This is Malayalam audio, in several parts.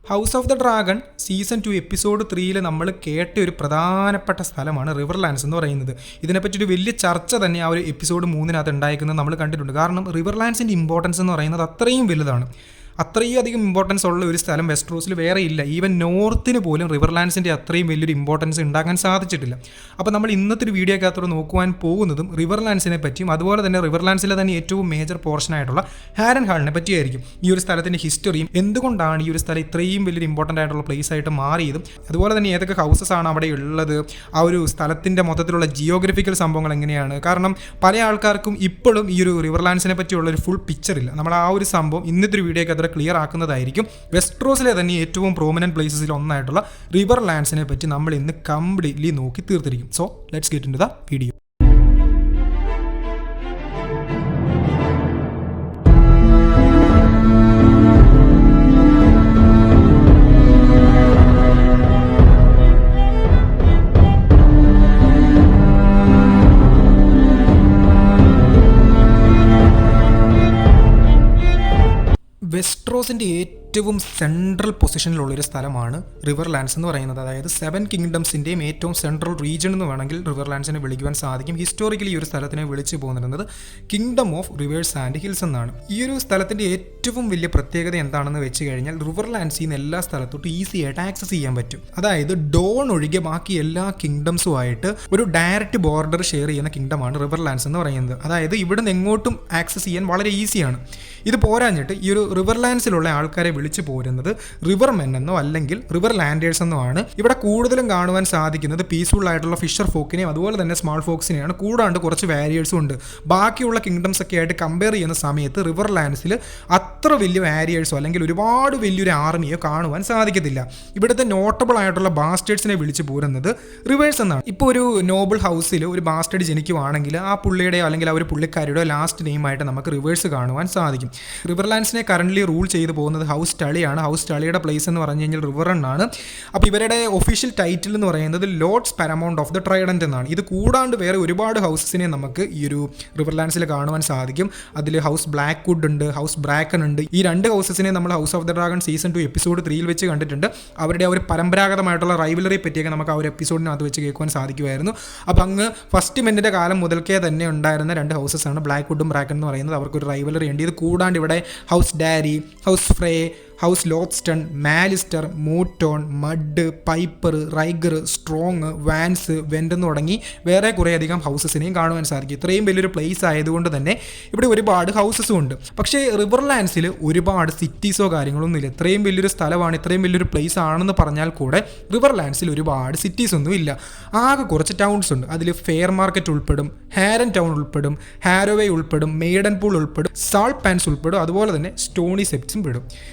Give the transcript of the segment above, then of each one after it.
House of the dragon season 2 episode 3 നമ്മൾ കേട്ട ഒരു പ്രധാനപ്പെട്ട സ്ഥലമാണ് റിവർലാൻഡ്സ് എന്ന് പറയുന്നത്. ഇതിനെപ്പറ്റി ഒരു വലിയ ചർച്ച തന്നെ ആ ഒരു എപ്പിസോഡ് 3 ഉണ്ടായിരിക്കുന്നത് നമ്മൾ കണ്ടിട്ടുണ്ട്. കാരണം റിവർലാൻഡ്സിൻ്റെ ഇമ്പോർട്ടൻസ് എന്ന് പറയുന്നത് അത്രയും വലുതാണ്. അത്രയും അധികം ഇമ്പോർട്ടൻസ് ഉള്ള ഒരു സ്ഥലം വെസ്റ്റ്രോസിൽ വേറെ ഇല്ല. ഈവൻ നോർത്തിന് പോലും റിവർലാൻഡ്സിൻ്റെ അത്രയും വലിയൊരു ഇമ്പോർട്ടൻസ് ഉണ്ടാക്കാൻ സാധിച്ചിട്ടില്ല. അപ്പോൾ നമ്മൾ ഇന്നത്തെ ഒരു വീഡിയോക്കകത്തോടെ നോക്കുവാൻ പോകുന്നതും റിവർലാൻഡ്സിനെ പറ്റിയും അതുപോലെ തന്നെ റിവർലാൻഡ്സിലെ തന്നെ ഏറ്റവും മേജർ പോർഷനായിട്ടുള്ള ഹാരൻഹാളിനെ പറ്റിയായിരിക്കും. ഈ ഒരു സ്ഥലത്തിൻ്റെ ഹിസ്റ്ററിയും എന്തുകൊണ്ടാണ് ഈ ഒരു സ്ഥലം ഇത്രയും വലിയൊരു ഇമ്പോർട്ടൻ്റ് ആയിട്ടുള്ള പ്ലേസ് ആയിട്ട് മാറിയതും അതുപോലെ തന്നെ ഏതൊക്കെ ഹൗസസ് ആണ് അവിടെ ഉള്ളത്, ആ ഒരു സ്ഥലത്തിൻ്റെ മൊത്തത്തിലുള്ള ജിയോഗ്രഫിക്കൽ സംഭവങ്ങൾ എങ്ങനെയാണ്. കാരണം പല ആൾക്കാർക്കും ഇപ്പോഴും ഈ ഒരു റിവർലാൻഡ്സിനെ പറ്റിയുള്ള ഒരു ഫുൾ പിക്ചർ ഇല്ല. നമ്മൾ ആ ഒരു സംഭവം ഇന്നത്തെ ഒരു വീഡിയോക്കകത്ത് ക്ലിയർ ആക്കുന്നതായിരിക്കും. വെസ്റ്റ്രോസിലെ തന്നെ ഏറ്റവും പ്രോമിനന്റ് പ്ലേസസിൽ ഒന്നായിട്ടുള്ള റിവർലാൻഡ്സിനെ പറ്റി നമ്മൾ ഇന്ന് കംപ്ലീറ്റ്ലി നോക്കി തീർത്തിരിക്കും. So let's get into the video. വെസ്റ്റ്രോസിൻ്റെ ഏറ്റവും സെൻട്രൽ പൊസിഷനിലുള്ളൊരു സ്ഥലമാണ് റിവർലാൻഡ്സ് എന്ന് പറയുന്നത്. അതായത് 7 കിങ്ഡംസിൻ്റെയും ഏറ്റവും സെൻട്രൽ റീജിയൻ എന്ന് വേണമെങ്കിൽ റിവർലാൻഡ്സിനെ വിളിക്കുവാൻ സാധിക്കും. ഹിസ്റ്റോറിക്കലി ഈ ഒരു സ്ഥലത്തിനെ വിളിച്ചു പോകുന്നത് kingdom of reverse and hills എന്നാണ്. ഈ ഒരു സ്ഥലത്തിൻ്റെ ഏറ്റവും വലിയ പ്രത്യേകത എന്താണെന്ന് വെച്ച് കഴിഞ്ഞാൽ റിവർലാൻഡ്സിൽ നിന്ന് എല്ലാ സ്ഥലത്തോട്ടും ഈസി ആയിട്ട് ആക്സസ് ചെയ്യാൻ പറ്റും. അതായത് ഡോൺ ഒഴികെ ബാക്കി എല്ലാ കിങ്ഡംസുമായിട്ട് ഒരു ഡയറക്റ്റ് ബോർഡർ ഷെയർ ചെയ്യുന്ന കിങ്ഡമാണ് റിവർലാൻഡ്സ് എന്ന് പറയുന്നത്. അതായത് ഇവിടെ നിന്ന് എങ്ങോട്ടും ആക്സസ് ചെയ്യാൻ വളരെ ഈസിയാണ്. ഇത് പോരാഞ്ഞിട്ട് ഈ ഒരു റിവർലാൻഡ്സിലുള്ള ആൾക്കാരെ വിളിച്ചു പോരുന്നത് റിവർ മെൻ എന്നോ അല്ലെങ്കിൽ റിവർ ലാൻഡേഴ്സ് എന്നോ ആണ്. ഇവിടെ കൂടുതലും കാണുവാൻ സാധിക്കുന്നത് പീസ്ഫുൾ ആയിട്ടുള്ള ഫിഷർ ഫോക്കിനെയും അതുപോലെ തന്നെ സ്മാൾ ഫോക്സിനെയാണ്. കൂടാണ്ട് കുറച്ച് വാരിയേഴ്സും ഉണ്ട്. ബാക്കിയുള്ള കിങ്ഡംസ് ഒക്കെ ആയിട്ട് കമ്പയർ ചെയ്യുന്ന സമയത്ത് റിവർലാൻഡ്സിൽ അത്ര വലിയ വാരിയേഴ്സോ അല്ലെങ്കിൽ ഒരുപാട് വലിയൊരു ആർമിയോ കാണുവാൻ സാധിക്കത്തില്ല. ഇവിടുത്തെ നോട്ടബിൾ ആയിട്ടുള്ള ബാസ്റ്റേഴ്സിനെ വിളിച്ചു പോരുന്നത് റിവേഴ്സ് എന്നാണ്. ഇപ്പോൾ ഒരു നോബിൾ ഹൗസിൽ ഒരു ബാസ്റ്റേഡ് ജനിക്കുവാണെങ്കിൽ ആ പുള്ളിയുടെയോ അല്ലെങ്കിൽ ആ ഒരു പുള്ളിക്കാരിയുടെയോ ലാസ്റ്റ് നെയിമായിട്ട് നമുക്ക് റിവേഴ്സ് കാണുവാൻ സാധിക്കും. റിവർലാൻഡ്സിനെ കറന്റ് റൂൾ ചെയ്തു പോകുന്നത് ഹൗസ് ടളിയാണ്. ഹൗസ് ടളിയുടെ പ്ലേസ് എന്ന് പറഞ്ഞു കഴിഞ്ഞാൽ റിവറൺ ആണ്. അപ്പോൾ ഇവരുടെ ഒഫീഷ്യൽ ടൈറ്റിൽ എന്ന് പറയുന്നത് Lord's paramount of the Trident എന്നാണ്. ഇത് കൂടാണ്ട് വേറെ ഒരുപാട് ഹൗസസിനെ നമുക്ക് ഈ ഒരു റിവർലാൻഡ്സിൽ കാണുവാൻ സാധിക്കും. അതിൽ ഹൗസ് ബ്ലാക്ക് വുഡ് ഉണ്ട്, ഹൗസ് ബ്രാക്കൺ ഉണ്ട്. ഈ 2 ഹൗസസിനെ നമ്മൾ house of the dragon season 2 episode 3 വെച്ച് കണ്ടിട്ടുണ്ട്. അവരുടെ ആ ഒരു പരമ്പരാഗതമായിട്ടുള്ള റൈവലറി പറ്റിയൊക്കെ നമുക്ക് ആ ഒരു എപ്പിസോഡിനകത്ത് വെച്ച് കേൾക്കുവാൻ സാധിക്കുമായിരുന്നു. അപ്പോൾ അങ്ങ് ഫസ്റ്റ് മെന്നിൻ്റെ കാലം മുതൽക്കേ തന്നെ ഉണ്ടായിരുന്ന 2 ഹൗസസ് ആണ് ബ്ലാക്ക് വുഡും ബ്രാക്കൺ എന്ന് പറയുന്നത്. അവർക്കൊരു റൈവലറി ഉണ്ട്. ഇത് കൂടാണ്ട് ഇവിടെ house Darry, house Frey, house Lothston, Mallister, Mooton, Mudd, Piper, Ryger, Strong, Vance, Whent എന്ന് തുടങ്ങി വേറെ കുറേയധികം ഹൗസസിനെയും കാണുവാൻ സാധിക്കും. ഇത്രയും വലിയൊരു പ്ലേസ് ആയതുകൊണ്ട് തന്നെ ഇവിടെ ഒരുപാട് ഹൗസസും ഉണ്ട്. പക്ഷേ റിവർലാൻഡ്സിൽ ഒരുപാട് സിറ്റീസോ കാര്യങ്ങളൊന്നുമില്ല. ഇത്രയും വലിയൊരു സ്ഥലമാണ്, ഇത്രയും വലിയൊരു പ്ലേസ് ആണെന്ന് പറഞ്ഞാൽ കൂടെ റിവർലാൻഡ്സിൽ ഒരുപാട് സിറ്റീസ് ഒന്നും ഇല്ല. ആകെ കുറച്ച് ടൗൺസ് ഉണ്ട്. അതിൽ ഫെയർ മാർക്കറ്റ് ഉൾപ്പെടും, ഹാരൻ ടൗൺ ഉൾപ്പെടും, ഹാരോവേ ഉൾപ്പെടും, മെയ്ഡൻ പൂൾ ഉൾപ്പെടും, സാൾട്ട് പാൻസ് ഉൾപ്പെടും, അതുപോലെ തന്നെ സ്റ്റോണി സെപ്റ്റ്സും പെടും.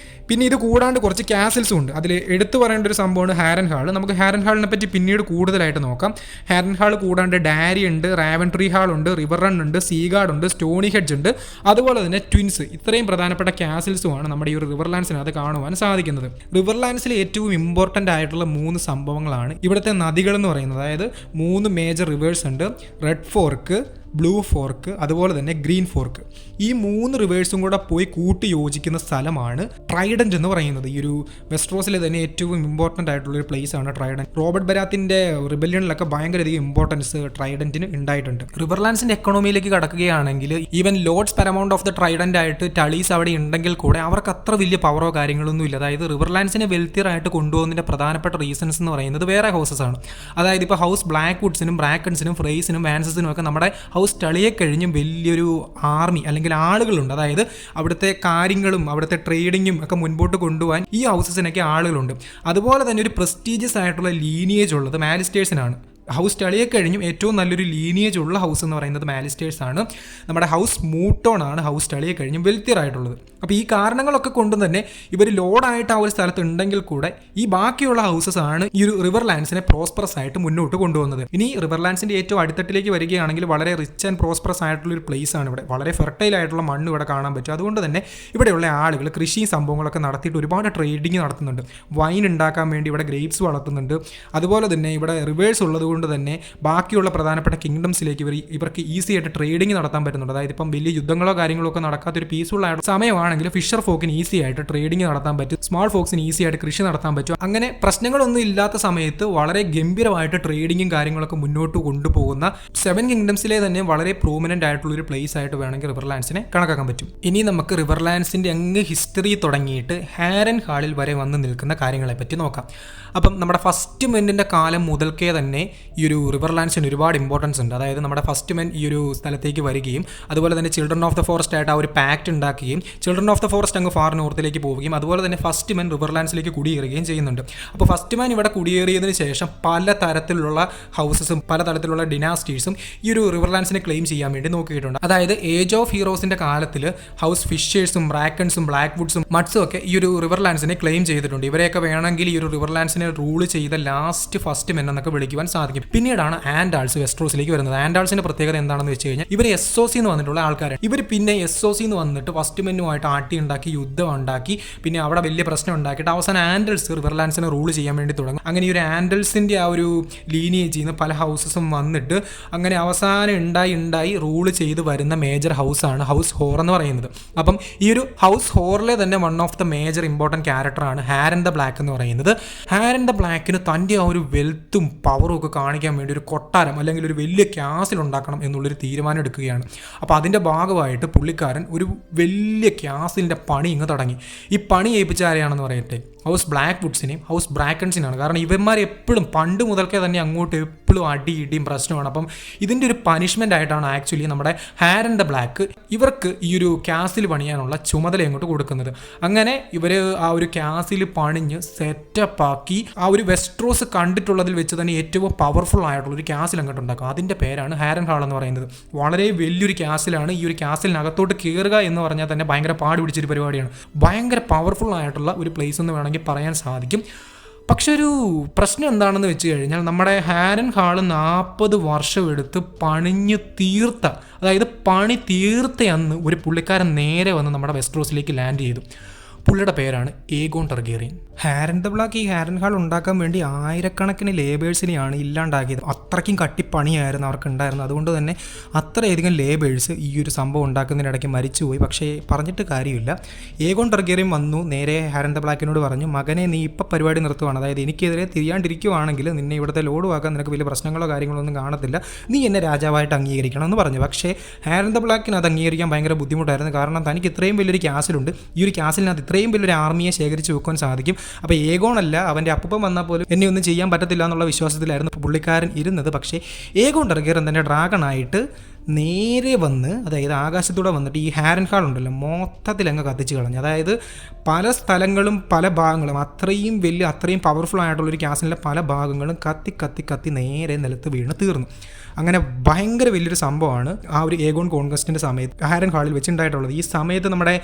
പിന്നെ ഇത് കൂടാണ്ട് കുറച്ച് കാസിൽസും ഉണ്ട്. അതിൽ എടുത്തു പറയേണ്ട ഒരു സംഭവമാണ് ഹാരൻ ഹാൾ. നമുക്ക് ഹാരൻ ഹാളിനെ പറ്റി പിന്നീട് കൂടുതലായിട്ട് നോക്കാം. ഹാരൻ ഹാൾ കൂടാണ്ട് ഡാരി ഉണ്ട്, റാവൻട്രി ഹാൾ ഉണ്ട്, റിവർ റൺ ഉണ്ട്, സീഗാർഡ് ഉണ്ട്, സ്റ്റോണി ഹെഡ്ജ് ഉണ്ട്, അതുപോലെ തന്നെ ട്വിൻസ്. ഇത്രയും പ്രധാനപ്പെട്ട കാസിൽസുമാണ് നമ്മുടെ ഈ ഒരു റിവർലാൻഡ്സിനകത്ത് കാണുവാൻ സാധിക്കുന്നത്. റിവർലാൻഡ്സിലെ ഏറ്റവും ഇമ്പോർട്ടൻ്റ് ആയിട്ടുള്ള 3 സംഭവങ്ങളാണ് ഇവിടുത്തെ നദികൾ എന്ന് പറയുന്നത്. അതായത് 3 മേജർ റിവേഴ്സ് ഉണ്ട്. റെഡ് ഫോർക്ക്, ബ്ലൂ ഫോർക്ക്, അതുപോലെ തന്നെ ഗ്രീൻ ഫോർക്ക്. ഈ 3 റിവേഴ്സും കൂടെ പോയി കൂട്ടി യോജിക്കുന്ന സ്ഥലമാണ് ട്രൈഡന്റ് എന്ന് പറയുന്നത്. ഈ ഒരു വെസ്റ്റ്രോസിലെ തന്നെ ഏറ്റവും ഇമ്പോർട്ടൻ്റ് ആയിട്ടുള്ളൊരു പ്ലേസ് ആണ് ട്രൈഡന്റ്. റോബർട്ട് ബരാത്തിൻ്റെ റിബല്യണിലൊക്കെ ഭയങ്കരധികം ഇമ്പോർട്ടൻസ് ട്രൈഡന്റിന് ഉണ്ടായിട്ടുണ്ട്. റിവർലാൻഡ്സിൻ്റെ എക്കണോമിയിലേക്ക് കടക്കുകയാണെങ്കിൽ even lords paramount of the Trident ആയിട്ട് ടളീസ് അവിടെ ഉണ്ടെങ്കിൽ കൂടെ അവർക്ക് അത്ര വലിയ പവറോ കാര്യങ്ങളൊന്നും ഇല്ല. അതായത് റിവർലാൻഡ്സിനെ വെൽത്തിയർ ആയിട്ട് കൊണ്ടുപോകുന്നതിൻ്റെ പ്രധാനപ്പെട്ട റീസൺസ് എന്ന് പറയുന്നത് വേറെ ഹൗസസ് ആണ്. അതായത് ഇപ്പോൾ ഹൗസ് ബ്ലാക്ക് വുഡ്സിനും ബ്രാക്കൺസിനും ഫ്രേസിനും വാൻസസിനും ഒക്കെ നമ്മുടെ ഹൗസ് ടളിയെ കഴിഞ്ഞും വലിയൊരു ആർമി അല്ലെങ്കിൽ ആളുകളുണ്ട്. അതായത് അവിടുത്തെ കാര്യങ്ങളും അവിടുത്തെ ട്രേഡിങ്ങും ഒക്കെ മുൻപോട്ട് കൊണ്ടുപോകാൻ ഈ ഹൗസസിനൊക്കെ ആളുകളുണ്ട്. അതുപോലെ തന്നെ ഒരു പ്രസ്റ്റീജിയസ് ആയിട്ടുള്ള ലീനിയേജ് ഉള്ളത് മാലിസ്റ്റേഴ്സിനാണ്. ഹൗസ് ടളിയെ കഴിഞ്ഞും ഏറ്റവും നല്ലൊരു ലീനിയേജ് ഉള്ള ഹൗസ് എന്ന് പറയുന്നത് മാലിസ്റ്റേഴ്സ് ആണ്. നമ്മുടെ ഹൗസ് മൂട്ടോൺ ആണ് ഹൗസ് ടളിയെ കഴിഞ്ഞും വെൽത്തിയർ ആയിട്ടുള്ളത്. അപ്പോൾ ഈ കാരണങ്ങളൊക്കെ കൊണ്ടും തന്നെ ഇവർ ലോഡായിട്ട് ആ ഒരു സ്ഥലത്ത് ഉണ്ടെങ്കിൽ കൂടെ ഈ ബാക്കിയുള്ള ഹൗസസ് ആണ് ഈ ഒരു റിവർലാൻഡ്സിനെ പ്രോസ്പറസ് ആയിട്ട് മുന്നോട്ട് കൊണ്ടുപോകുന്നത്. ഇനി റിവർലാൻഡ്സിൻ്റെ ഏറ്റവും അടിത്തട്ടിലേക്ക് വരികയാണെങ്കിൽ വളരെ റിച്ച് ആൻഡ് പ്രോസ്പറസ് ആയിട്ടുള്ള ഒരു പ്ലേസ് ആണ് ഇവിടെ. വളരെ ഫെർട്ടൈൽ ആയിട്ടുള്ള മണ്ണ് ഇവിടെ കാണാൻ പറ്റും. അതുകൊണ്ട് തന്നെ ഇവിടെയുള്ള ആളുകൾ കൃഷി സംഭവങ്ങളൊക്കെ നടത്തിയിട്ട് ഒരുപാട് ട്രേഡിങ് നടത്തുന്നുണ്ട്. വൈൻ ഉണ്ടാക്കാൻ വേണ്ടി ഇവിടെ ഗ്രേപ്സ് വളർത്തുന്നുണ്ട്. അതുപോലെ തന്നെ ഇവിടെ റിവേഴ്സ് ഉള്ളത് കൊണ്ട് തന്നെ ബാക്കിയുള്ള പ്രധാനപ്പെട്ട കിങ്ഡംസിലേക്ക് ഇവർക്ക് ഈസി ആയിട്ട് ട്രേഡിങ് നടത്താൻ പറ്റുന്നുണ്ട്. അതായത് ഇപ്പം വലിയ യുദ്ധങ്ങളോ കാര്യങ്ങളോ ഒക്കെ നടക്കാത്തൊരു പീസ്ഫുൾ ആയിട്ട് സമയമാണ് വേണമെങ്കിൽ ഫിഷർ ഫോക്കിന് ഈസി ആയിട്ട് ട്രേഡിംഗ് നടത്താൻ പറ്റും, സ്മാൾ ഫോക്സിന് ഈസി ആയിട്ട് കൃഷി നടത്താൻ പറ്റും. അങ്ങനെ പ്രശ്നങ്ങളൊന്നും ഇല്ലാത്ത സമയത്ത് വളരെ ഗംഭീരമായിട്ട് ട്രേഡിങ്ങും കാര്യങ്ങളൊക്കെ മുന്നോട്ട് കൊണ്ടുപോകുന്ന 7 കിങ്ഡംസിലെ തന്നെ വളരെ പ്രോമിനന്റ് ആയിട്ടുള്ള ഒരു പ്ലേസ് ആയിട്ട് വേണമെങ്കിൽ റിവർലാൻഡ്സിനെ കണക്കാക്കാൻ പറ്റും. ഇനി നമുക്ക് റിവർലാൻഡ്സിന്റെ അങ്ങ് ഹിസ്റ്ററി തുടങ്ങിയിട്ട് ഹാരൻ ഹാളിൽ വരെ വന്ന് നിൽക്കുന്ന കാര്യങ്ങളെ പറ്റി നോക്കാം. അപ്പം നമ്മുടെ ഫസ്റ്റ് മെന്നിന്റെ കാലം മുതൽക്കേ തന്നെ ഈ ഒരു റിവർലാൻഡ്സിന് ഒരുപാട് ഇമ്പോർട്ടൻസ് ഉണ്ട്. അതായത് നമ്മുടെ ഫസ്റ്റ് മെൻ ഈ ഒരു സ്ഥലത്തേക്ക് വരികയും അതുപോലെ തന്നെ ചിൽഡ്രൻ ഓഫ് ദ ഫോറസ്റ്റ് ആയിട്ട് ആ ഒരു പാക്ട് ഉണ്ടാക്കുകയും ചിൽഡ്രൻ ഓഫ് ദ ഫോറസ്റ്റ് അങ്ങ് ഫാർ നോർത്തിലേക്ക് പോവുകയും അതുപോലെ തന്നെ ഫസ്റ്റ് മെൻ റിവർലാൻഡ്സിലേക്ക് കുടിയേറുകയും ചെയ്യുന്നുണ്ട്. അപ്പോൾ ഫസ്റ്റ് മെൻ ഇവിടെ കുടിയേറിയതിന് ശേഷം പല തരത്തിലുള്ള ഹൗസസും പല തരത്തിലുള്ള ഡിനാസ്റ്റീസും ഈ ഒരു റിവർലാൻഡ്സിനെ ക്ലെയിം ചെയ്യാൻ വേണ്ടി നോക്കിയിട്ടുണ്ട്. അതായത് ഏജ് ഓഫ് ഹീറോസിന്റെ കാലത്തിൽ ഹൗസ് ഫിഷേഴ്സും ബ്രാക്കൺസും ബ്ലാക്ക് വുഡ്സും മഡ്സും ഒക്കെ ഈ ഒരു റിവർലാൻഡ്സിനെ ക്ലെയിം ചെയ്തിട്ടുണ്ട്. ഇവരെയൊക്കെ വേണമെങ്കിൽ ഈ ഒരു റിവർലാൻഡ്സിനെ റൂൾ ചെയ്ത ലാസ്റ്റ് ഫസ്റ്റ് മെൻ എന്നൊക്കെ വിളിക്കുവാൻ സാധിക്കും. പിന്നീടാണ് ആൻഡാൾസ് വെസ്ട്രോസിലേക്ക് വരുന്നത്. ആൻഡാൾസിന്റെ പ്രത്യേകത എന്താണെന്ന് വെച്ച് കഴിഞ്ഞാൽ ഇവർ SOC എന്ന് വന്നിട്ടുള്ള ആൾക്കാരാണ്. ഇവർ പിന്നെ SOC എന്ന് വന്നിട്ട് ഫസ്റ്റ് മെന്നുമായിട്ട് ആട്ടി ഉണ്ടാക്കി യുദ്ധം ഉണ്ടാക്കി പിന്നെ അവിടെ വലിയ പ്രശ്നം ഉണ്ടാക്കിയിട്ട് അവസാനം ആൻഡൽസ് റിവർലാൻഡ്സിനെ റൂൾ ചെയ്യാൻ വേണ്ടി തുടങ്ങും. അങ്ങനെ ഈ ഒരു ആൻഡൽസിന്റെ ആ ഒരു ലീനിയേജിൽ നിന്ന് പല ഹൗസസും വന്നിട്ട് അങ്ങനെ അവസാനം ഉണ്ടായി റൂൾ ചെയ്ത് വരുന്ന മേജർ ഹൗസാണ് ഹൗസ് ഹോർ എന്ന് പറയുന്നത്. അപ്പം ഈ ഒരു ഹൗസ് ഹോറിലെ തന്നെ one of the major important ക്യാരക്ടറാണ് ഹാരൻ ദ ബ്ലാക്ക് എന്ന് പറയുന്നത്. ഹാരൻ ദ ബ്ലാക്കിന് തൻ്റെ ആ ഒരു വെൽത്തും പവറും ഒക്കെ കാണിക്കാൻ വേണ്ടി ഒരു കൊട്ടാരം അല്ലെങ്കിൽ ഒരു വലിയ ക്യാസിൽ ഉണ്ടാക്കണം എന്നുള്ളൊരു തീരുമാനം എടുക്കുകയാണ്. അപ്പോൾ അതിൻ്റെ ഭാഗമായിട്ട് പുള്ളിക്കാരൻ ഒരു വലിയ ക്യാസിലിൻ്റെ പണി ഇങ്ങ് തുടങ്ങി. ഈ പണി ഏൽപ്പിച്ച ആരെയാണെന്ന് പറയട്ടെ, ഹൗസ് ബ്ലാക്ക് വുഡ്സിനെയും ഹൗസ് ബ്രാക്കൺസിനാണ്. കാരണം ഇവന്മാർ എപ്പോഴും പണ്ട് മുതൽക്കേ തന്നെ അങ്ങോട്ട് എപ്പോഴും ഇടിയും പ്രശ്നമാണ്. അപ്പം ഇതിൻ്റെ ഒരു പനിഷ്മെൻ്റ് ആയിട്ടാണ് ആക്ച്വലി നമ്മുടെ ഹാരൻ ദ ബ്ലാക്ക് ഇവർക്ക് ഈ ഒരു ക്യാസിൽ പണിയാനുള്ള ചുമതല അങ്ങോട്ട് കൊടുക്കുന്നത്. അങ്ങനെ ഇവർ ആ ഒരു ക്യാസിൽ പണിഞ്ഞ് സെറ്റപ്പ് ആക്കി ആ ഒരു വെസ്ട്രോസ് കണ്ടിട്ടുള്ളതിൽ വെച്ച് തന്നെ ഏറ്റവും പവർഫുൾ ആയിട്ടുള്ള ഒരു ക്യാസിൽ അങ്ങോട്ട് ഉണ്ടാക്കും. അതിൻ്റെ പേരാണ് ഹാരൻ ഹാൾ എന്ന് പറയുന്നത്. വളരെ വലിയൊരു ക്യാസിലാണ്. ഈ ഒരു ക്യാസിലിനകത്തോട്ട് കയറുക എന്ന് പറഞ്ഞാൽ തന്നെ ഭയങ്കര പാട് പിടിച്ചൊരു പരിപാടിയാണ്. ഭയങ്കര പവർഫുൾ ആയിട്ടുള്ള ഒരു പ്ലേസ് എന്ന് വേണമെങ്കിൽ പറയാൻ സാധിക്കും. പക്ഷെ ഒരു പ്രശ്നം എന്താണെന്ന് വെച്ച് കഴിഞ്ഞാൽ നമ്മുടെ ഹാരൻ ഹാള് 40 വർഷം എടുത്ത് പണിഞ്ഞ് തീർത്ത, അതായത് പണി തീർത്ത അന്ന് ഒരു പുള്ളിക്കാരൻ നേരെ വന്ന് നമ്മുടെ വെസ്ട്രോസിലേക്ക് ലാൻഡ് ചെയ്തു. പുള്ളിയുടെ പേരാണ് ഏഗോൺ ടർഗേറിയൻ. ഹാരൻ ദ ബ്ലാക്ക് ഈ ഹാരൻ ഹാൾ ഉണ്ടാക്കാൻ വേണ്ടി ആയിരക്കണക്കിന് ലേബേഴ്സിനെയാണ് ഇല്ലാണ്ടാക്കിയത്. അത്രയ്ക്കും കട്ടിപ്പണിയായിരുന്നു അവർക്ക് ഉണ്ടായിരുന്നത്. അതുകൊണ്ട് തന്നെ അത്രയധികം ലേബേഴ്സ് ഈ ഒരു സംഭവം ഉണ്ടാക്കുന്നതിനിടയ്ക്ക് മരിച്ചുപോയി. പക്ഷേ പറഞ്ഞിട്ട് കാര്യമില്ല. ഏഗോൺ ടർഗേറിയൻ വന്നു നേരെ ഹാരൻ ദ ബ്ലാക്കിനോട് പറഞ്ഞു, മകനെ നീ ഇപ്പം പരിപാടി നിർത്തുവാണ്, അതായത് എനിക്കെതിരെ തിരിയാണ്ടിരിക്കുവാണെങ്കിൽ നിന്നെ ഇവിടുത്തെ ലോഡ് വാക്കാൻ നിനക്ക് വലിയ പ്രശ്നങ്ങളോ കാര്യങ്ങളോ ഒന്നും കാണത്തില്ല, നീ എന്നെ രാജാവായിട്ട് അംഗീകരിക്കണം എന്ന് പറഞ്ഞു. പക്ഷേ ഹാരൻ ദ ബ്ലാക്കിന് അത് അംഗീകരിക്കാൻ ഭയങ്കര ബുദ്ധിമുട്ടായിരുന്നു. കാരണം തനിക്ക് ഇത്രയും വലിയൊരു ക്യാസിലുണ്ട്, ഈ ഒരു ക്യാസിലിനകത്ത് ഇത്രയും വലിയൊരു ആർമിയെ ശേഖരിച്ച് വെക്കാൻ സാധിക്കും. അപ്പോൾ ഏഗോണല്ല അവൻ്റെ അപ്പം വന്നാൽ പോലും എന്നെ ഒന്നും ചെയ്യാൻ പറ്റത്തില്ല എന്നുള്ള വിശ്വാസത്തിലായിരുന്നു പുള്ളിക്കാരൻ ഇരുന്നത്. പക്ഷേ ഏഗോൺ ടർഗേറിയൻ തന്നെ ഡ്രാഗണായിട്ട് നേരെ വന്ന്, അതായത് ആകാശത്തൂടെ വന്നിട്ട് ഈ ഹാരൻ ഹാൾ ഉണ്ടല്ലോ മൊത്തത്തിൽ അങ്ങ് കത്തിച്ച് കളഞ്ഞു. അതായത് പല സ്ഥലങ്ങളും പല ഭാഗങ്ങളും അത്രയും പവർഫുൾ ആയിട്ടുള്ളൊരു ക്യാസിലെ പല ഭാഗങ്ങളും കത്തി നേരെ നിലത്ത് വീണ് തീർന്നു. അങ്ങനെ ഭയങ്കര വലിയൊരു സംഭവമാണ് ആ ഒരു ഏഗോൺ കോൺക്വസ്റ്റിൻ്റെ സമയത്ത് ഹാരൻ ഹാളിൽ വെച്ചുണ്ടായിട്ടുള്ളത്. ഈ സമയത്ത് നമ്മുടെ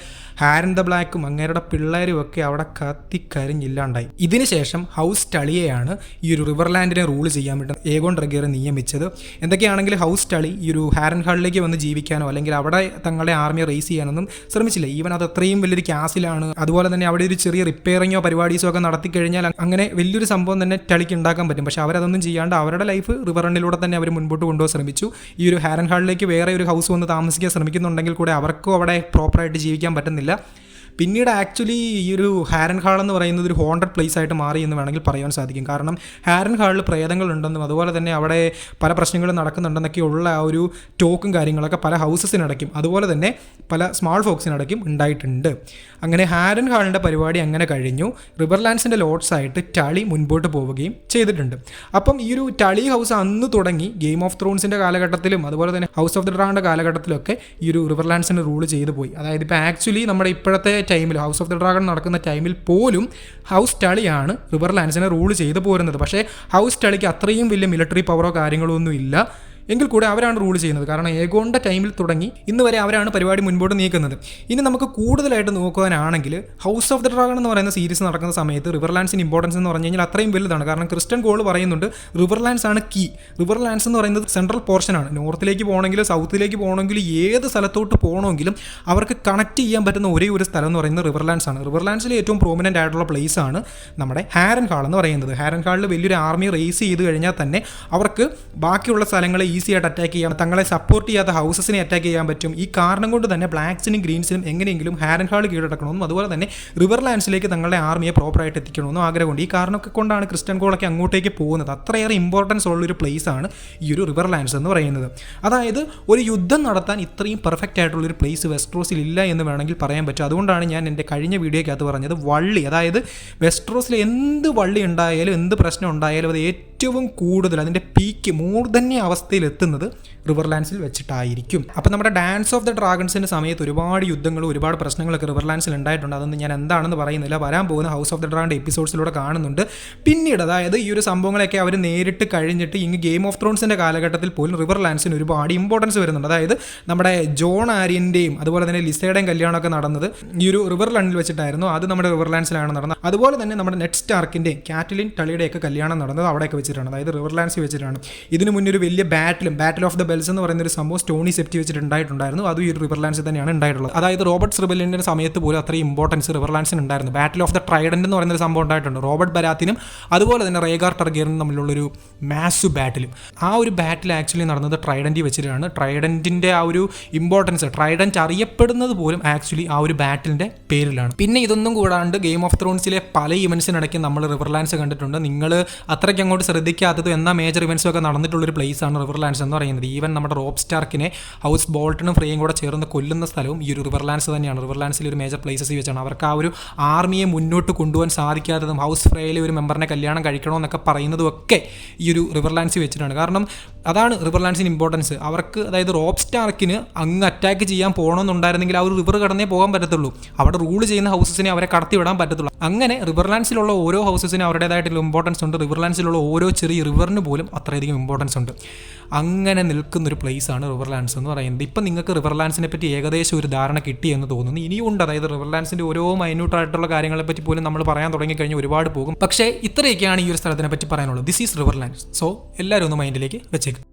ഹാരൻ ദ ബ്ലാക്കും അങ്ങേരുടെ പിള്ളേരും ഒക്കെ അവിടെ കത്തിക്കരിഞ്ഞില്ലാണ്ടായി. ഇതിനുശേഷം ഹൗസ് ടളിയെയാണ് ഈ ഒരു റിവർലാൻഡിനെ റൂൾ ചെയ്യാൻ വേണ്ടി ഏഗോൺ ടർഗേറിയൻ നിയമിച്ചത്. എന്തൊക്കെയാണെങ്കിലും ഹൗസ് ടളി ഈ ഒരു ഹാരൻ ഹാളിലേക്ക് വന്ന് ജീവിക്കാനോ അല്ലെങ്കിൽ അവിടെ തങ്ങളുടെ ആർമിയെ റേസ് ചെയ്യാനൊന്നും ശ്രമിച്ചില്ല. ഈവൻ അത് അത്രയും വലിയൊരു ക്യാസിലാണ്. അതുപോലെ തന്നെ അവിടെ ഒരു ചെറിയ റിപ്പയറിങ്ങോ പരിപാടീസോ ഒക്കെ നടത്തി കഴിഞ്ഞാൽ അങ്ങനെ വലിയൊരു സംഭവം തന്നെ ടളിക്ക് ഉണ്ടാക്കാൻ പറ്റും. പക്ഷേ അവരതൊന്നും ചെയ്യാണ്ട് അവരുടെ ലൈഫ് റിവർ റണ്ണിലൂടെ തന്നെ അവർ മുൻപോട്ട് കൊണ്ടുപോകാൻ ശ്രമിച്ചു. ഈ ഒരു ഹാരൻ ഹാളിലേക്ക് വേറെ ഒരു ഹൗസ് വന്ന് താമസിക്കാൻ ശ്രമിക്കുന്നുണ്ടെങ്കിൽ കൂടെ അവർക്കും അവിടെ പ്രോപ്പറായിട്ട് ജീവിക്കാൻ പറ്റുന്നില്ല. പിന്നീട് ആക്ച്വലി ഈ ഒരു ഹാരൻ ഹാൾ എന്ന് പറയുന്നത് ഒരു ഹോണ്ടഡ് പ്ലേസ് ആയിട്ട് മാറി എന്ന് വേണമെങ്കിൽ പറയാൻ സാധിക്കും. കാരണം ഹാരൻ ഹാളിൽ പ്രേതങ്ങളുണ്ടെന്നും അതുപോലെ തന്നെ അവിടെ പല പ്രശ്നങ്ങളും നടക്കുന്നുണ്ടെന്നൊക്കെ ഉള്ള ആ ഒരു ടോക്കും കാര്യങ്ങളൊക്കെ പല ഹൗസസിനടയ്ക്കും അതുപോലെ തന്നെ പല സ്മാൾ ഫോക്സിനടയ്ക്കും ഉണ്ടായിട്ടുണ്ട്. അങ്ങനെ ഹാരൻ ഹാളിൻ്റെ പരിപാടി അങ്ങനെ കഴിഞ്ഞു. റിവർലാൻഡ്സിൻ്റെ ലോഡ്സായിട്ട് ടളി മുൻപോട്ട് പോവുകയും ചെയ്തിട്ടുണ്ട്. അപ്പം ഈ ഒരു ടളി ഹൗസ് അന്ന് തുടങ്ങി ഗെയിം ഓഫ് ത്രോൺസിൻ്റെ കാലഘട്ടത്തിലും അതുപോലെ തന്നെ ഹൗസ് ഓഫ് ദി ഡ്രാഗണിൻ്റെ കാലഘട്ടത്തിലൊക്കെ ഈ ഒരു റിവർലാൻഡ്സിനെ റൂൾ ചെയ്തു പോയി. അതായത് ഇപ്പോൾ ആക്ച്വലി നമ്മുടെ ഇപ്പോഴത്തെ ടൈമിൽ ഹൗസ് ഓഫ് ദി ഡ്രാഗൺ നടക്കുന്ന ടൈമിൽ പോലും ഹൗസ് ടളിയാണ് റിവർലാൻഡ്സിനെ റൂൾ ചെയ്തു പോരുന്നത്. പക്ഷേ ഹൗസ് ടളിക്ക് അത്രയും വലിയ മിലിറ്ററി പവറോ കാര്യങ്ങളോ ഒന്നും ഇല്ല. എങ്കിൽ കൂടെ അവരാണ് റൂൾ ചെയ്യുന്നത്. കാരണം ഏഗോണിൻ്റെ ടൈമിൽ തുടങ്ങി ഇന്ന് വരെ അവരാണ് പരിപാടി മുൻപോട്ട് നീക്കുന്നത്. ഇനി നമുക്ക് കൂടുതലായിട്ട് നോക്കുവാനാണെങ്കിൽ ഹൗസ് ഓഫ് ദി ഡ്രാഗൺ എന്ന് പറയുന്ന സീരീസ് നടക്കുന്ന സമയത്ത് റിവർലാൻഡ്സിന് ഇമ്പോർട്ടൻസ് എന്ന് പറഞ്ഞു കഴിഞ്ഞാൽ അത്രയും വലുതാണ്. കാരണം ക്രിസ്റ്റൻ കോൾ പറയുന്നുണ്ട് റിവർലാൻഡ്സ് ആണ് കീ. റിവർലാൻഡ്സ് എന്ന് പറയുന്നത് സെൻട്രൽ പോർഷനാണ്. നോർത്തിലേക്ക് പോകണമെങ്കിലും സൗത്തിലേക്ക് പോകണമെങ്കിലും ഏത് സ്ഥലത്തോട്ട് പോകണമെങ്കിലും അവർക്ക് കണക്ട് ചെയ്യാൻ പറ്റുന്ന ഒരേ ഒരു സ്ഥലം എന്ന് പറയുന്നത് റിവർലാൻഡ്സ് ആണ്. റിവർലാൻഡ്സിലെ ഏറ്റവും പ്രോമിനൻ്റ് ആയിട്ടുള്ള പ്ലേസ് ആണ് നമ്മുടെ ഹാരൻ ഹാൾ എന്ന് പറയുന്നത്. ഹാരൻ ഹാളിൽ വലിയൊരു ആർമി റേസ് ചെയ്ത് കഴിഞ്ഞാൽ തന്നെ അവർക്ക് ബാക്കിയുള്ള സ്ഥലങ്ങളെ ഈസി ആയിട്ട് അറ്റാക്ക് ചെയ്യാം, തങ്ങളെ സപ്പോർട്ട് ചെയ്യാത്ത ഹൗസസിനെ അറ്റാക്ക് ചെയ്യാൻ പറ്റും. ഈ കാരണം കൊണ്ട് തന്നെ ബ്ലാക്സിനും ഗ്രീൻസിനും എങ്ങനെയെങ്കിലും ഹാരൻഹാൾ കീഴടക്കണമെന്നും അതുപോലെ തന്നെ റിവർലാൻഡ്സിലേക്ക് തങ്ങളുടെ ആർമിയെ പ്രോപ്പറായിട്ട് എത്തിക്കണമെന്നും ആഗ്രഹമുണ്ട്. ഈ കാരണമൊക്കെ കൊണ്ടാണ് ക്രിസ്റ്റ്യൻ കോളൊക്കെ അങ്ങോട്ടേക്ക് പോകുന്നത്. അത്രയേറെ ഇമ്പോർട്ടൻസ് ഉള്ളൊരു പ്ലേസ് ആണ് ഈ ഒരു റിവർലാൻഡ്സ് എന്ന് പറയുന്നത്. അതായത് ഒരു യുദ്ധം നടത്താൻ ഇത്രയും പെർഫെക്റ്റ് ആയിട്ടുള്ളൊരു പ്ലേസ് വെസ്റ്റ്രോസിൽ ഇല്ല എന്ന് വേണമെങ്കിൽ പറയാൻ പറ്റും. അതുകൊണ്ടാണ് ഞാൻ എൻ്റെ കഴിഞ്ഞ വീഡിയോയ്ക്കകത്ത് പറഞ്ഞത് വള്ളി, അതായത് വെസ്റ്റ്രോസിൽ എന്ത് വള്ളി ഉണ്ടായാലും എന്ത് പ്രശ്നം ഉണ്ടായാലും അത് ഏറ്റവും കൂടുതൽ അതിൻ്റെ പീക്ക് മൂർധന്യ അവസ്ഥയിൽ എത്തുന്നത് റിവർലാൻഡ്സിൽ വെച്ചിട്ടായിരിക്കും. അപ്പോൾ നമ്മുടെ ഡാൻസ് ഓഫ് ദ ഡ്രാഗൺസിൻ്റെ സമയത്ത് ഒരുപാട് യുദ്ധങ്ങളും ഒരുപാട് പ്രശ്നങ്ങളൊക്കെ റിവർലാൻഡ്സിൽ ഉണ്ടായിട്ടുണ്ട്. അതൊന്നും ഞാൻ എന്താണെന്ന് പറയുന്നില്ല, വരാൻ പോകുന്ന ഹൗസ് ഓഫ് ദ ഡ്രാഗൺ എപ്പിസോഡ്സിലൂടെ കാണുന്നുണ്ട്. പിന്നീട് അതായത് ഈ ഒരു സംഭവങ്ങളൊക്കെ അവർ നേരിട്ട് കഴിഞ്ഞിട്ട് ഇങ്ങ് ഗെയിം ഓഫ് ത്രോൺസിൻ്റെ കാലഘട്ടത്തിൽ പോലും റിവർലാൻഡ്സിന് ഒരുപാട് ഇമ്പോർട്ടൻസ് വരുന്നുണ്ട്. അതായത് നമ്മുടെ ജോൺ ആര്യൻ്റെയും അതുപോലെ തന്നെ ലിസയുടെയും കല്യാണമൊക്കെ നടന്നത് ഈ ഒരു റിവർലാൻഡിൽ വെച്ചിട്ടായിരുന്നു. അത് നമ്മുടെ റിവർലാൻഡ്സിലാണ് നടന്നത്. അതുപോലെ തന്നെ നമ്മുടെ നെഡ് സ്റ്റാർക്കിൻ്റെയും കാറ്റലിൻ ടളിയുടെയൊക്കെ കല്യാണം നടന്നത് അവിടെയൊക്കെ വെച്ചിട്ടാണ്, അതായത് റിവർലാൻഡ്സിൽ വെച്ചിട്ടാണ്. ഇതിന് മുന്നേ ഒരു വലിയ ബാറ്റിൽ ഓഫ് ദ ബെൽസ് എന്ന് പറയുന്ന ഒരു സംഭവം സ്റ്റോണി സെപ്റ്റി വെച്ചിട്ടുണ്ടായിട്ടുണ്ടായിരുന്നു. അതും ഈ റിവർലാൻഡ്സിൽ തന്നെയാണ് ഉണ്ടായിട്ടുള്ളത്. അതായത് റോബർട്ട്സ് റിബലിൻ്റെ സമയത്ത് പോലും അത്രയും ഇമ്പോർട്ടൻസ് റിവർലാൻഡ്സിന് ഉണ്ടായിരുന്നു. ബാറ്റിൽ ഓഫ് ദ ട്രൈഡന്റ് എന്ന് പറയുന്ന ഒരു സംഭവം ഉണ്ടായിട്ടുണ്ട്. റോബർട്ട് ബരാത്തിനും അതുപോലെ തന്നെ റേഗാർ ടർഗറിനും തമ്മിലുള്ളൊരു മാസീവ് ബാറ്റിലും. ആ ഒരു ബാറ്റിൽ ആക്ച്വലി നടന്നത് ട്രൈഡന്റ് വെച്ചിട്ടാണ്. ട്രൈഡന്റിന്റെ ആ ഒരു ഇമ്പോർട്ടൻസ്, ട്രൈഡന്റ് അറിയപ്പെടുന്നത് പോലും ആക്ച്വലി ആ ഒരു ബാറ്റിലിന്റെ പേരിലാണ്. പിന്നെ ഇതൊന്നും കൂടാണ്ട് ഗെയിം ഓഫ് ത്രോൺസിലെ പല ഇവന്റ്സിനിടയ്ക്ക് നമ്മൾ റിവർലാൻഡ്സ് കണ്ടിട്ടുണ്ട്. നിങ്ങൾ അത്രയ്ക്ക് അങ്ങോട്ട് ശ്രദ്ധിക്കാത്തത് എന്നാൽ മേജർ ഇവന്റ്സും ഒക്കെ നടന്നിട്ടുള്ളൊരു പ്ലേസ് ആണ് റിവർലാൻഡ്സ് എന്ന് പറയുന്നത്. ഈവൻ നമ്മുടെ റോബ് സ്റ്റാർക്കിനെ ഹൗസ് ബോൾട്ടണും ഫ്രീയും കൂടെ ചേർന്ന് കൊല്ലുന്ന സ്ഥലവും ഈ ഒരു റിവർലാൻഡ്സ് തന്നെയാണ്. റിവർലാൻഡ്സിൽ ഒരു മേജർ പ്ലേസസ് വെച്ചാണ് അവർക്ക് ആ ഒരു ആർമിയെ മുന്നോട്ട് കൊണ്ടുപോകാൻ സാധിക്കാത്തതും ഹൗസ് ഫ്രേയിലെ ഒരു മെമ്പറിനെ കല്യാണം കഴിക്കണമെന്നൊക്കെ പറയുന്നതും ഒക്കെ ഈ ഒരു റിവർലാൻഡ്സ് വെച്ചിട്ടാണ്. കാരണം അതാണ് റിവർലാൻഡ്സിന് ഇമ്പോർട്ടൻസ്. അവർക്ക് അതായത് റോബ് സ്റ്റാർക്കിന് അങ്ങ് അറ്റാക്ക് ചെയ്യാൻ പോകണമെന്നുണ്ടായിരുന്നെങ്കിൽ ആ ഒരു റിവർ കടന്നേ പോകാൻ പറ്റത്തുള്ളൂ. അവിടെ റൂൾ ചെയ്യുന്ന ഹൗസസിനെ അവരെ കടത്തി വിടാൻ പറ്റത്തുള്ളൂ. അങ്ങനെ റിവർലാൻഡ്സിലുള്ള ഓരോ ഹൗസസിനും അവരുടേതായിട്ടുള്ള ഇമ്പോർട്ടൻസ് ഉണ്ട്. റിവർലാൻഡ്സിലുള്ള ഓരോ ചെറിയ റിവറിന് പോലും അത്രയധികം ഇമ്പോർട്ടൻസ് ഉണ്ട്. അങ്ങനെ നിൽക്കുന്നൊരു പ്ലേസാണ് റിവർലാൻഡ്സ് എന്ന് പറയുന്നത്. ഇപ്പം നിങ്ങൾക്ക് റിവർലാൻഡ്സിനെ പറ്റി ഏകദേശം ഒരു ധാരണ കിട്ടിയെന്ന് തോന്നുന്നു. ഇനിയും ഉണ്ട്, അതായത് റിവർലാൻഡ്സിൻ്റെ ഓരോ മൈന്യൂട്ടായിട്ടുള്ള കാര്യങ്ങളെ പറ്റി പോലും നമ്മൾ പറയാൻ തുടങ്ങിക്കഴിഞ്ഞാൽ ഒരുപാട് പോകും. പക്ഷേ ഇത്രയൊക്കെയാണ് ഈ ഒരു സ്ഥലത്തിനെ പറ്റി പറയാനുള്ളത്. This is റിവർലാൻഡ്സ്. സോ എല്ലാവരും ഒന്ന് മൈൻഡിലേക്ക് വെച്ചേക്കും.